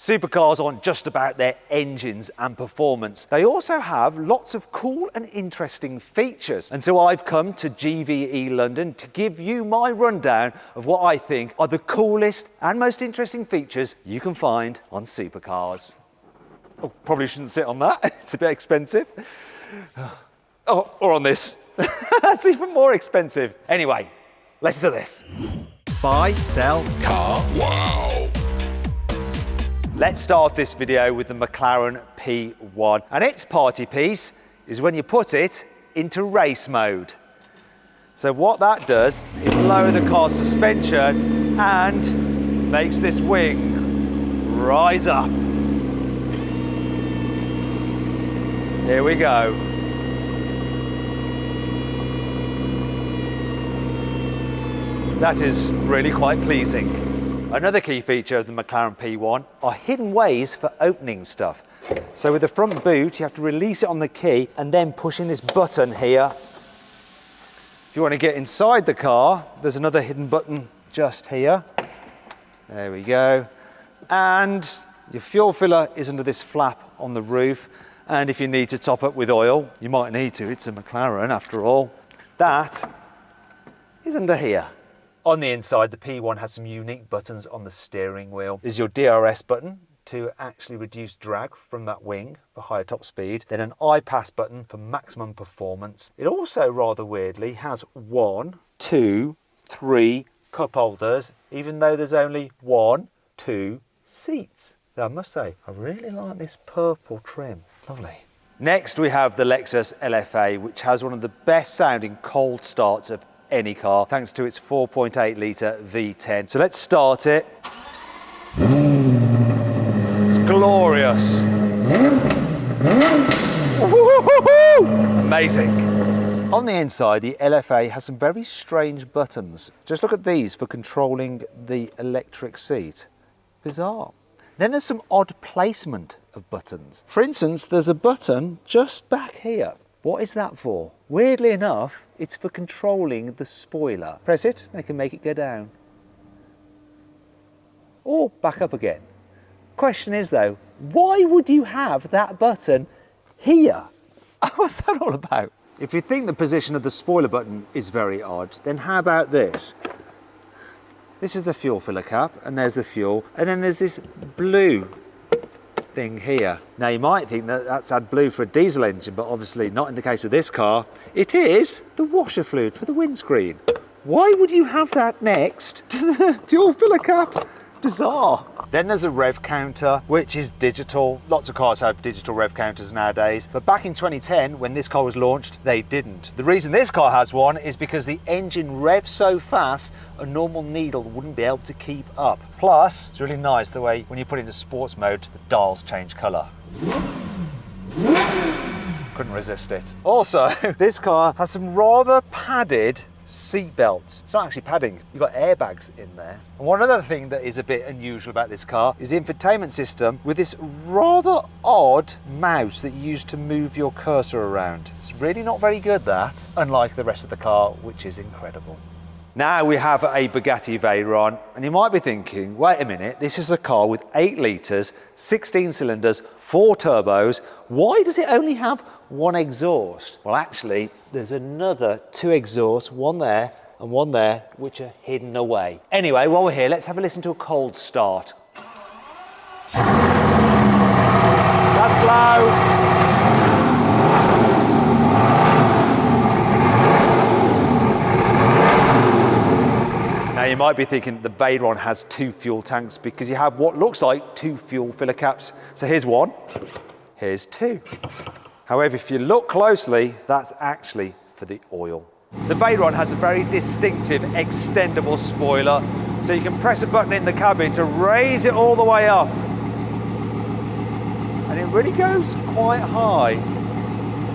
Supercars aren't just about their engines and performance. They also have lots of cool and interesting features. And so I've come to GVE London to give you my rundown of what I think are the coolest and most interesting features you can find on supercars. Oh, probably shouldn't sit on that. It's a bit expensive. Oh, or on this. That's even more expensive. Anyway, let's do this. Buy, sell, Car wow. Let's start this video with the McLaren P1. And its party piece is when you put it into race mode. So what that does is lower the car's suspension and makes this wing rise up. Here we go. That is really quite pleasing. Another key feature of the McLaren P1 are hidden ways for opening stuff. So with the front boot, you have to release it on the key and then pushing this button here. If you want to get inside the car, there's another hidden button just here. There we go. And your fuel filler is under this flap on the roof. And if you need to top up with oil, you might need to. It's a McLaren after all. That is under here. On the inside, the P1 has some unique buttons on the steering wheel. There's your DRS button to actually reduce drag from that wing for higher top speed. Then an iPass button for maximum performance. It also, rather weirdly, has 1, 2, 3 cup holders, even though there's only 1, 2 seats. Though I must say, I really like this purple trim. Lovely. Next, we have the Lexus LFA, which has one of the best sounding cold starts of any car, thanks to its 4.8 litre V10. So let's start it. It's glorious. Amazing. On the inside, the LFA has some very strange buttons. Just look at these for controlling the electric seat. Bizarre. Then there's some odd placement of buttons. For instance, there's a button just back here. What is that for? Weirdly enough, it's for controlling the spoiler. Press it, and it can make it go down. Or back up again. Question is though, why would you have that button here? What's that all about? If you think the position of the spoiler button is very odd, then how about this? This is the fuel filler cap, and there's the fuel, and then there's this blue thing here. Now you might think that that's AdBlue for a diesel engine, but obviously not in the case of this car. It is the washer fluid for the windscreen. Why would you have that next to the fuel filler cap? Bizarre. Then there's a rev counter, which is digital. Lots of cars have digital rev counters nowadays, but back in 2010, when this car was launched, they didn't. The reason this car has one is because the engine revs so fast, a normal needle wouldn't be able to keep up. Plus, it's really nice the way when you put it into sports mode, the dials change colour. Couldn't resist it. Also, this car has some rather padded seat belts. It's not actually padding, you've got airbags in there. And one other thing that is a bit unusual about this car is the infotainment system with this rather odd mouse that you use to move your cursor around. It's really not very good, that, unlike the rest of the car, which is incredible. Now we have a Bugatti Veyron, and you might be thinking, wait a minute, this is a car with 8 litres, 16 cylinders, 4 turbos. Why does it only have 1 exhaust? Well, actually, there's another 2 exhausts, one there and one there, which are hidden away. Anyway, while we're here, let's have a listen to a cold start. That's loud. Now you might be thinking the Veyron has 2 fuel tanks because you have what looks like 2 fuel filler caps. So here's 1, here's 2. However, if you look closely, that's actually for the oil. The Veyron has a very distinctive extendable spoiler, so you can press a button in the cabin to raise it all the way up. And it really goes quite high.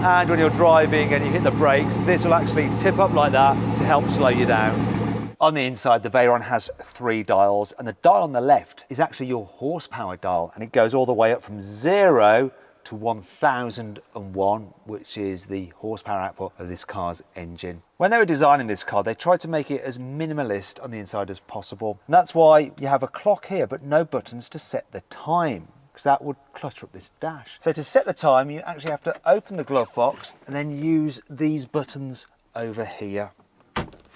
And when you're driving and you hit the brakes, this will actually tip up like that to help slow you down. On the inside, the Veyron has 3 dials, and the dial on the left is actually your horsepower dial, and it goes all the way up from 0 to 1001, which is the horsepower output of this car's engine. When they were designing this car, they tried to make it as minimalist on the inside as possible. And that's why you have a clock here, but no buttons to set the time, because that would clutter up this dash. So to set the time, you actually have to open the glove box and then use these buttons over here.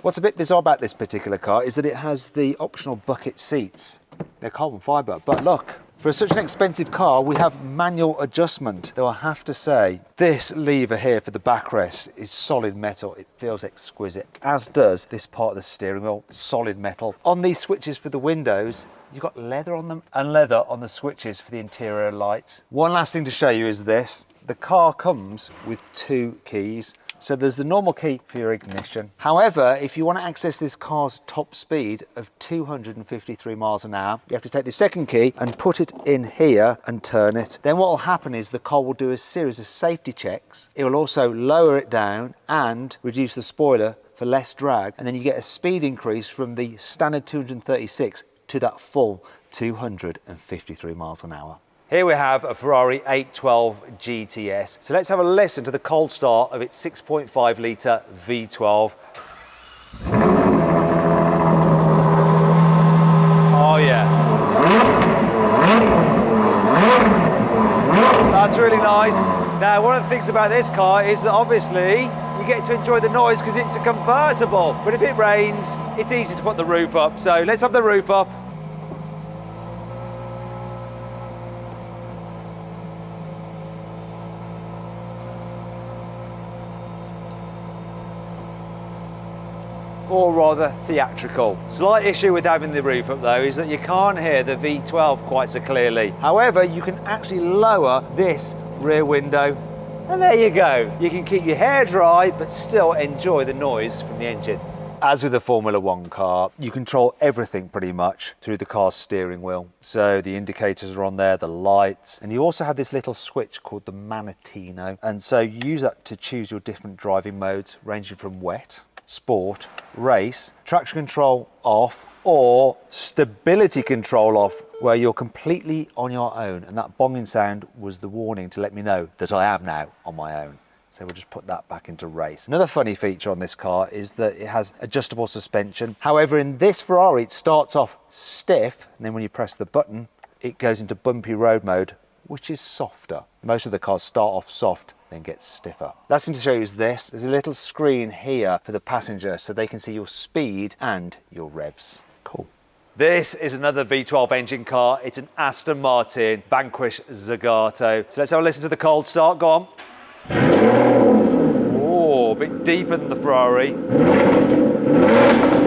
What's a bit bizarre about this particular car is that it has the optional bucket seats. They're carbon fibre, but look, for such an expensive car, we have manual adjustment. Though I have to say, this lever here for the backrest is solid metal. It feels exquisite, as does this part of the steering wheel, solid metal. On these switches for the windows, you've got leather on them and leather on the switches for the interior lights. One last thing to show you is this. The car comes with 2 keys. So there's the normal key for your ignition. However, if you want to access this car's top speed of 253 miles an hour, you have to take the second key and put it in here and turn it. Then what will happen is the car will do a series of safety checks. It will also lower it down and reduce the spoiler for less drag. And then you get a speed increase from the standard 236 to that full 253 miles an hour. Here we have a Ferrari 812 GTS. So let's have a listen to the cold start of its 6.5 litre V12. Oh yeah. That's really nice. Now, one of the things about this car is that obviously you get to enjoy the noise because it's a convertible. But if it rains, it's easy to put the roof up. So let's have the roof up. Or rather theatrical. Slight issue with having the roof up though is that you can't hear the V12 quite so clearly. However, you can actually lower this rear window and there you go. You can keep your hair dry but still enjoy the noise from the engine. As with a Formula One car, you control everything pretty much through the car's steering wheel. So the indicators are on there, the lights, and you also have this little switch called the Manettino. And so you use that to choose your different driving modes, ranging from wet, sport, race, traction control off, or stability control off, where you're completely on your own. And that bonging sound was the warning to let me know that I am now on my own. So we'll just put that back into race. Another funny feature on this car is that it has adjustable suspension. However, in this Ferrari, it starts off stiff, and then when you press the button, it goes into bumpy road mode, which is softer. Most of the cars start off soft, then get stiffer. Last thing to show you is this. There's a little screen here for the passenger so they can see your speed and your revs. Cool. This is another V12 engine car. It's an Aston Martin Vanquish Zagato. So let's have a listen to the cold start. Go on. Oh, a bit deeper than the Ferrari.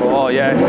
Oh, yes.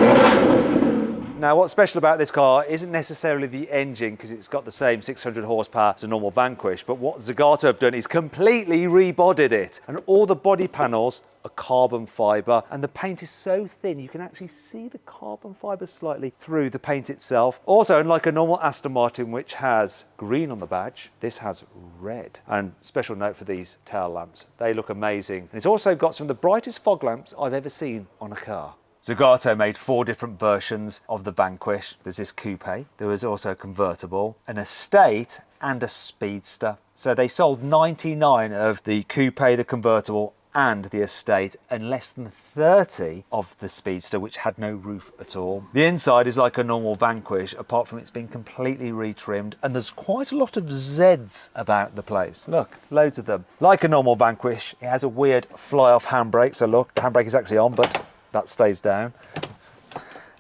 Now, what's special about this car isn't necessarily the engine, because it's got the same 600 horsepower as a normal Vanquish, but what Zagato have done is completely rebodied it. And all the body panels are carbon fibre, and the paint is so thin you can actually see the carbon fibre slightly through the paint itself. Also, unlike a normal Aston Martin, which has green on the badge, this has red. And special note for these tail lamps, they look amazing. And it's also got some of the brightest fog lamps I've ever seen on a car. Zagato made 4 different versions of the Vanquish. There's this coupe, there was also a convertible, an estate and a speedster. So they sold 99 of the coupe, the convertible and the estate, and less than 30 of the speedster, which had no roof at all. The inside is like a normal Vanquish, apart from it's been completely retrimmed, and there's quite a lot of Zs about the place. Look, loads of them. Like a normal Vanquish, it has a weird fly-off handbrake, so look, the handbrake is actually on, but that stays down.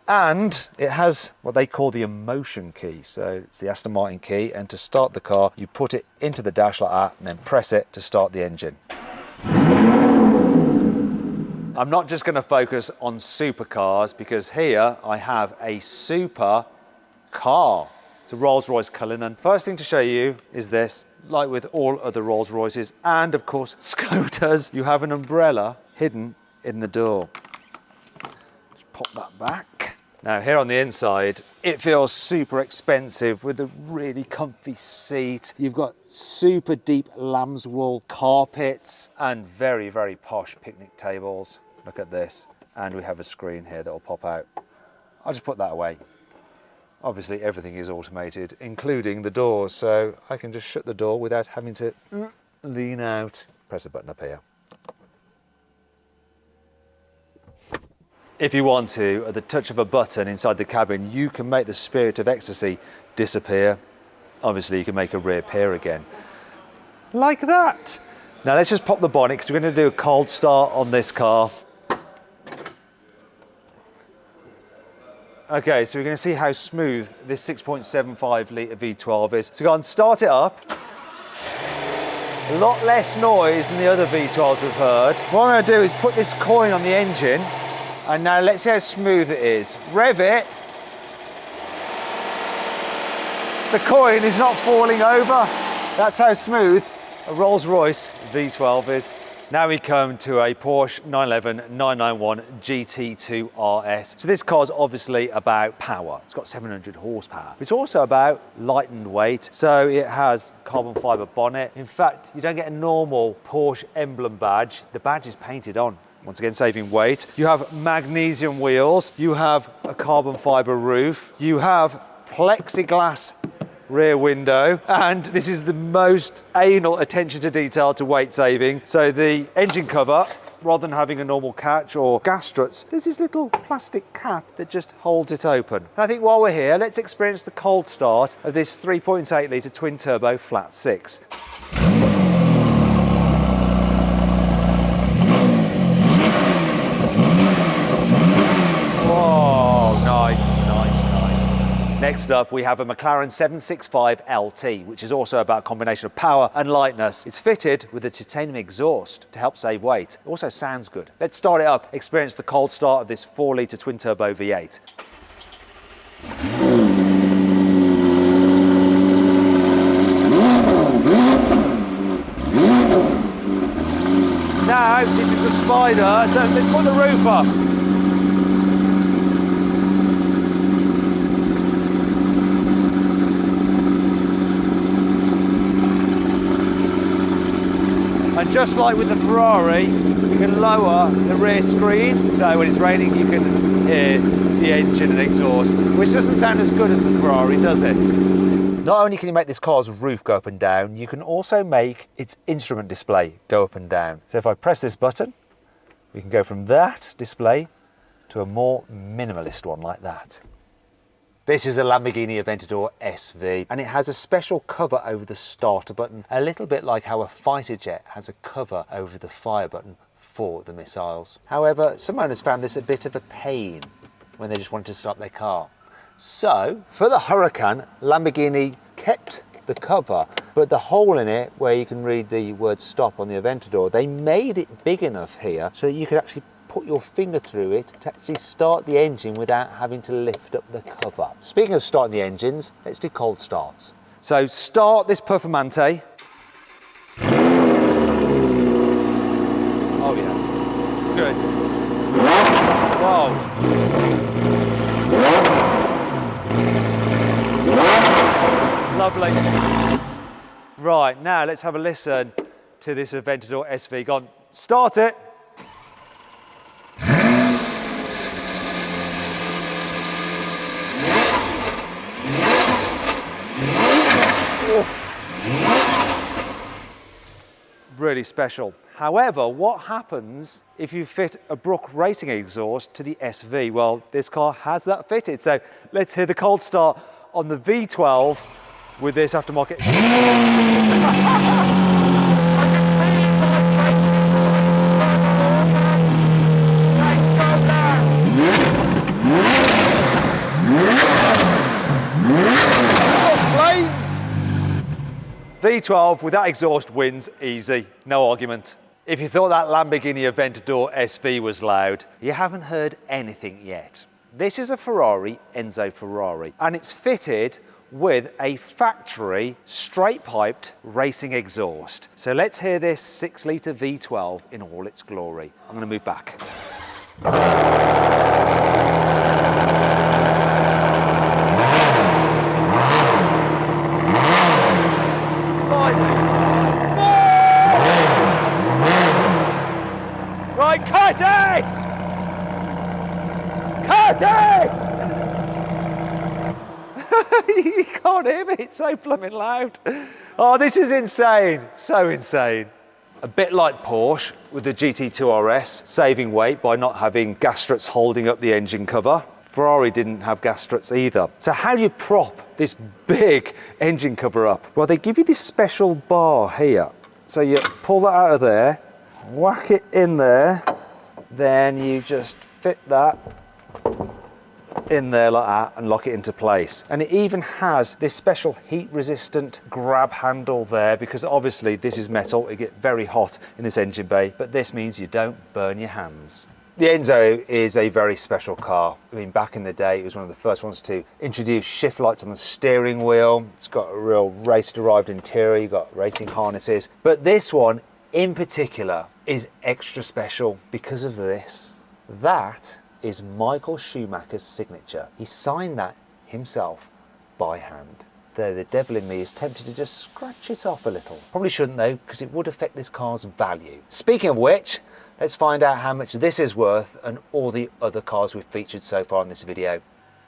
And it has what they call the emotion key. So it's the Aston Martin key, and to start the car, you put it into the dash like that and then press it to start the engine. I'm not just going to focus on supercars, because here I have a super car. It's a Rolls-Royce Cullinan. First thing to show you is this. Like with all other Rolls-Royces and of course scooters, you have an umbrella hidden in the door. Pop that back. Now here on the inside, it feels super expensive with a really comfy seat. You've got super deep lamb's wool carpets and very, very posh picnic tables. Look at this. And we have a screen here that will pop out. I'll just put that away. Obviously everything is automated, including the doors, so I can just shut the door without having to lean out. Press the button up here. If you want to, at the touch of a button inside the cabin, you can make the Spirit of Ecstasy disappear. Obviously you can make her reappear again. Like that. Now let's just pop the bonnet because we're going to do a cold start on this car. Okay, so we're going to see how smooth this 6.75 litre V12 is. So go on, start it up. A lot less noise than the other V12s we've heard. What I'm going to do is put this coin on the engine, and now let's see how smooth it is. Rev it. The coin is not falling over. That's how smooth a Rolls-Royce V12 is. Now we come to a Porsche 911 991 GT2 RS. So this car's obviously about power. It's got 700 horsepower. It's also about light and weight. So it has carbon fiber bonnet. In fact, you don't get a normal Porsche emblem badge. The badge is painted on. Once again, saving weight. You have magnesium wheels. You have a carbon fiber roof. You have plexiglass rear window, and this is the most anal attention to detail to weight saving. So the engine cover, rather than having a normal catch or gas struts, there's this little plastic cap that just holds it open. And I think while we're here, let's experience the cold start of this 3.8 litre twin turbo flat six. Whoa, nice, nice, nice. Next up, we have a McLaren 765 LT, which is also about a combination of power and lightness. It's fitted with a titanium exhaust to help save weight. It also sounds good. Let's start it up, experience the cold start of this 4 litre twin turbo V8. Now, this is the Spider, so let's put the roof up. And just like with the Ferrari, you can lower the rear screen, so when it's raining you can hear the engine and exhaust, which doesn't sound as good as the Ferrari, does it? Not only can you make this car's roof go up and down, you can also make its instrument display go up and down. So if I press this button, we can go from that display to a more minimalist one like that. This is a Lamborghini Aventador SV, and it has a special cover over the starter button, a little bit like how a fighter jet has a cover over the fire button for the missiles. However, some owners found this a bit of a pain when they just wanted to start their car. So, for the Huracan, Lamborghini kept the cover, but the hole in it where you can read the word stop on the Aventador, they made it big enough here so that you could actually put your finger through it to actually start the engine without having to lift up the cover. Speaking of starting the engines, let's do cold starts. So start this Performante. Oh yeah, it's good. Whoa. Lovely. Right, now let's have a listen to this Aventador SV. Go on, start it. Really special. However, what happens if you fit a Brook racing exhaust to the SV? Well, this car has that fitted. So let's hear the cold start on the V12 with this aftermarket. V12 with that exhaust wins easy, no argument. If you thought that Lamborghini Aventador SV was loud, you haven't heard anything yet. This is a Ferrari Enzo Ferrari, and it's fitted with a factory straight-piped racing exhaust. So let's hear this 6 litre V12 in all its glory. I'm going to move back. Right, cut it! Cut it! You can't hear me, it's so blooming loud. Oh, this is insane, so insane. A bit like Porsche with the GT2 RS, saving weight by not having gas struts holding up the engine cover. Ferrari didn't have gas struts either. So how do you prop this big engine cover up? Well, they give you this special bar here. So you pull that out of there, whack it in there, then you just fit that in there like that and lock it into place. And it even has this special heat resistant grab handle there, because obviously this is metal, it gets very hot in this engine bay, but this means you don't burn your hands. The Enzo is a very special car. I mean, back in the day, it was one of the first ones to introduce shift lights on the steering wheel. It's got a real race-derived interior, you've got racing harnesses. But this one in particular is extra special because of this. That is Michael Schumacher's signature. He signed that himself by hand. Though the devil in me is tempted to just scratch it off a little. Probably shouldn't though, because it would affect this car's value. Speaking of which, let's find out how much this is worth and all the other cars we've featured so far in this video.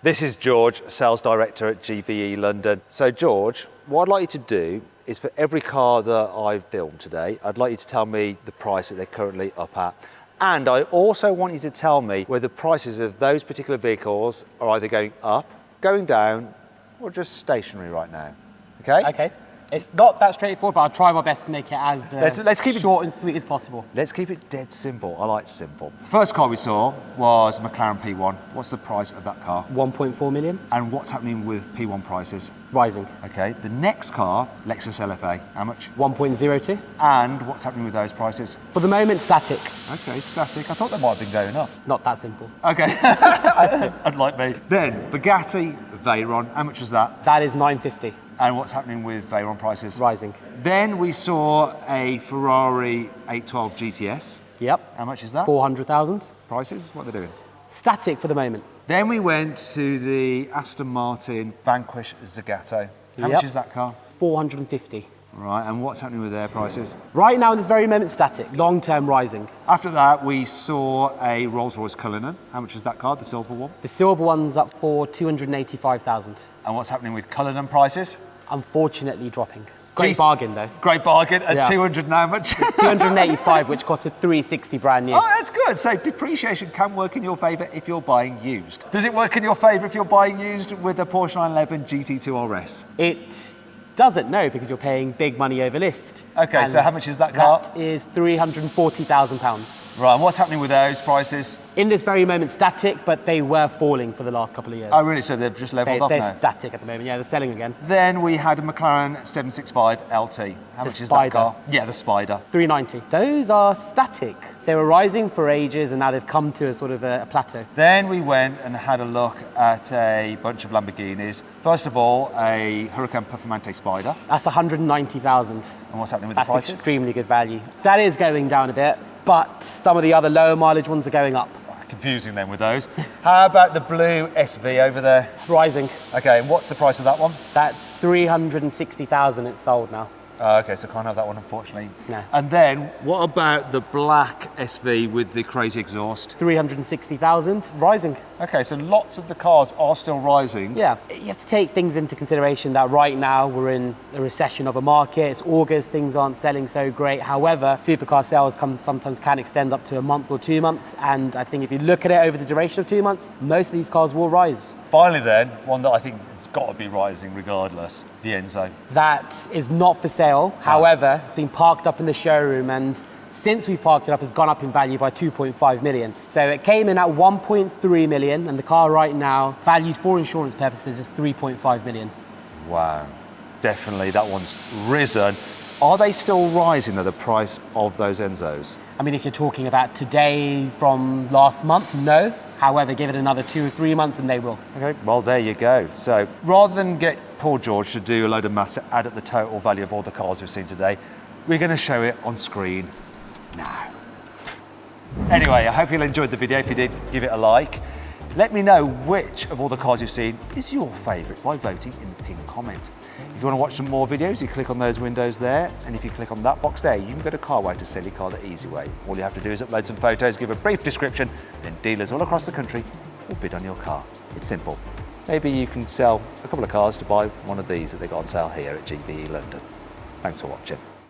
This is George, Sales Director at GVE London. So George, what I'd like you to do is for every car that I've filmed today, I'd like you to tell me the price that they're currently up at. And I also want you to tell me whether the prices of those particular vehicles are either going up, going down, or just stationary right now. Okay? Okay. It's not that straightforward, but I'll try my best to make it as let's keep short and sweet as possible. Let's keep it dead simple. I like simple. First car we saw was McLaren P1. What's the price of that car? 1.4 million. And what's happening with P1 prices? Rising. Okay. The next car, Lexus LFA. How much? 1.02. And what's happening with those prices? For the moment, static. Okay, static. I thought they might have been going up. Not that simple. Okay. Unlike me. Then Bugatti Veyron. How much was that? That is 950. And what's happening with Veyron prices? Rising. Then we saw a Ferrari 812 GTS. Yep. How much is that? 400,000. Prices? What are they doing? Static for the moment. Then we went to the Aston Martin Vanquish Zagato. How much is that car? 450. Right, and what's happening with their prices? Right now, in this very moment, static. Long-term rising. After that, we saw a Rolls-Royce Cullinan. How much is that car, the silver one? The silver one's up for 285,000. And what's happening with Cullinan prices? Unfortunately, dropping. Great bargain, though. Great bargain. At Yeah. 200 now, much? 285, which cost 360 brand new. Oh, that's good. So depreciation can work in your favour if you're buying used. Does it work in your favour if you're buying used with a Porsche 911 GT2 RS? It doesn't, no, because you're paying big money over list. Okay, And so how much is that car? That is £340,000. Right, and what's happening with those prices? In this very moment, static, but they were falling for the last couple of years. Oh, really? So they've just levelled off They're now? static at the moment, yeah, they're selling again. Then we had a McLaren 765 LT. How much is that Spider. car? Yeah, the Spider. 390. Those are static. They were rising for ages and now they've come to a sort of a plateau. Then we went and had a look at a bunch of Lamborghinis. First of all, a Huracan Performante Spider. That's 190,000. And what's happening with That's the prices? extremely good value. That is going down a bit, but some of the other lower mileage ones are going up. Confusing them with those. How about the blue SV over there? Rising. Okay, and what's the price of that one? That's 360,000 it's sold now. Okay, so can't have that one, unfortunately. No. And then, what about the black SV with the crazy exhaust? 360,000, rising. Okay, so lots of the cars are still rising. Yeah, you have to take things into consideration that right now we're in a recession of a market. It's August, things aren't selling so great. However, supercar sales sometimes can extend up to a month or 2 months. And I think if you look at it over the duration of 2 months, most of these cars will rise. Finally then, one that I think has got to be rising regardless, the Enzo. That is not for sale. However, it's been parked up in the showroom and since we've parked it up, it's gone up in value by 2.5 million. So it came in at 1.3 million and the car right now, valued for insurance purposes, is 3.5 million. Wow, definitely that one's risen. Are they still rising at the price of those Enzos? I mean, if you're talking about today from last month, no. However, give it another 2 or 3 months and they will. Okay, well, there you go. So rather than get poor George to do a load of maths to add up the total value of all the cars we've seen today, we're going to show it on screen now. Anyway, I hope you enjoyed the video. If you did, give it a like. Let me know which of all the cars you've seen is your favourite by voting in the pinned comment. If you want to watch some more videos, you click on those windows there, and if you click on that box there, you can go to Carwow to sell your car the easy way. All you have to do is upload some photos, give a brief description, then dealers all across the country will bid on your car. It's simple. maybe you can sell a couple of cars to buy one of these that they got on sale here at GVE London. Thanks for watching.